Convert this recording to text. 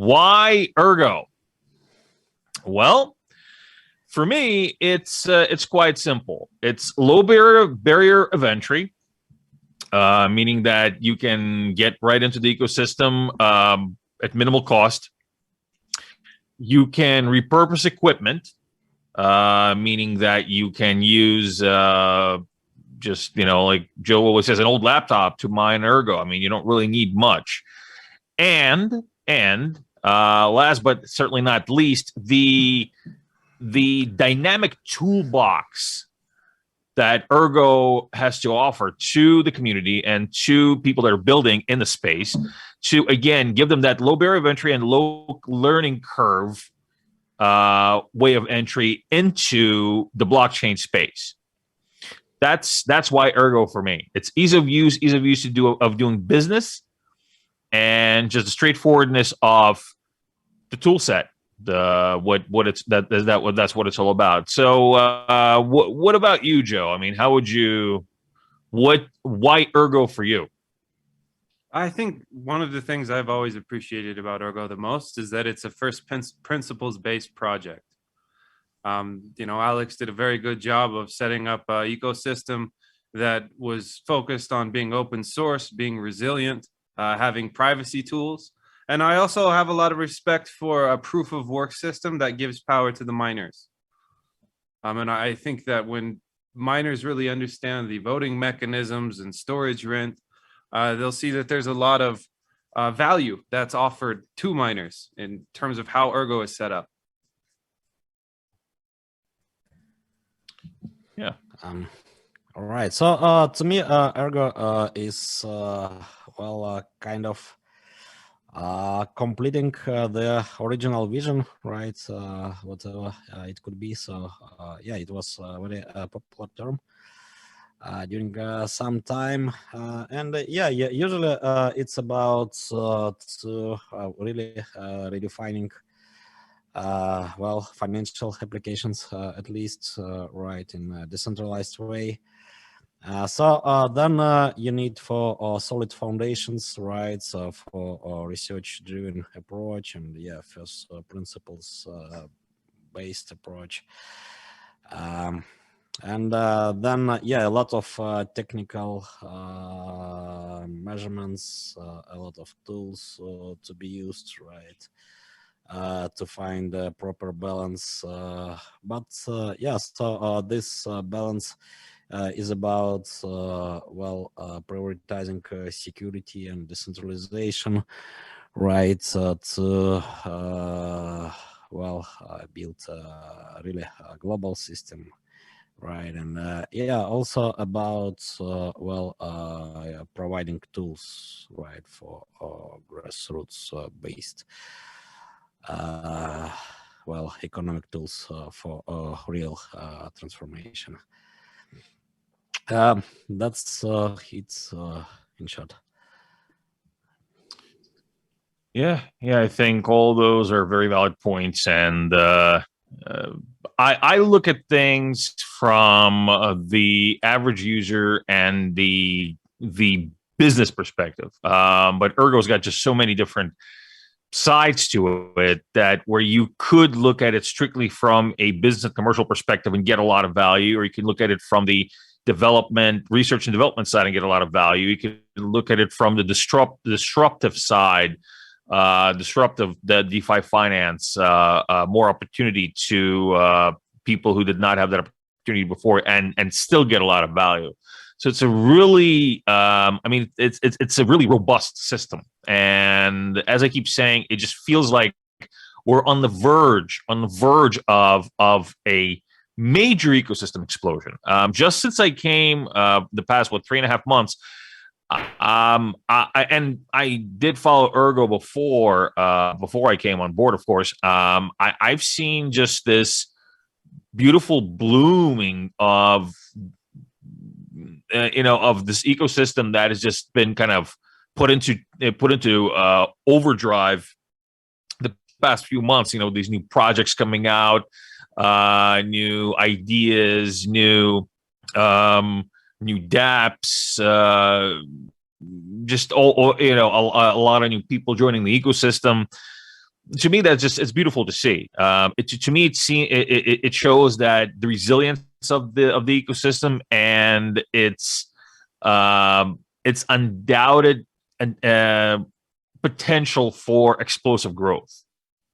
Why Ergo? Well, for me, it's quite simple. It's low barrier of entry, meaning that you can get right into the ecosystem at minimal cost. You can repurpose equipment, meaning that you can use just, like Joe always says, an old laptop to mine Ergo. I mean, you don't really need much. And last but certainly not least, the dynamic toolbox that Ergo has to offer to the community and to people that are building in the space to, again, give them that low barrier of entry and low learning curve way of entry into the blockchain space. That's why Ergo for me. It's ease of use of doing business, and just the straightforwardness of the tool set. That's what it's all about. So what about you, Joe? I mean, why Ergo for you? I think one of the things I've always appreciated about Ergo the most is that it's a first principles based project. Alex did a very good job of setting up an ecosystem that was focused on being open source, being resilient, having privacy tools. And I also have a lot of respect for a proof of work system that gives power to the miners. And I think that when miners really understand the voting mechanisms and storage rent, they'll see that there's a lot of value that's offered to miners in terms of how Ergo is set up. Yeah. All right. So to me, Ergo is kind of completing the original vision, right? Whatever it could be. So yeah, it was a very popular term during some time, and usually it's about to really redefining financial applications, at least, right, in a decentralized way. Then you need for solid foundations, right? So for research-driven approach and first principles based approach. And then a lot of technical measurements, a lot of tools to be used, right? To find the proper balance. This balance is about prioritizing security and decentralization, right? To build really a global system, right? And also about providing tools, right, for grassroots based economic tools for real transformation. That's it in short. Yeah, I think all those are very valid points, and I look at things from the average user and the business perspective. But Ergo's got just so many different sides to it that where you could look at it strictly from a business commercial perspective and get a lot of value, or you can look at it from the research and development side and get a lot of value. You can look at it from the disruptive side, the DeFi finance, more opportunity to people who did not have that opportunity before, and still get a lot of value. So it's a really, it's a really robust system. And as I keep saying, it just feels like we're on the verge of a major ecosystem explosion. Just since I came the past 3.5 months, I did follow Ergo before I came on board, of course. I've seen just this beautiful blooming of this ecosystem that has just been kind of put into overdrive the past few months. These new projects coming out, new ideas, new dApps, just a lot of new people joining the ecosystem. to me, that's just it's beautiful to see. To me, it shows that the resilience of the ecosystem and its undoubted potential for explosive growth.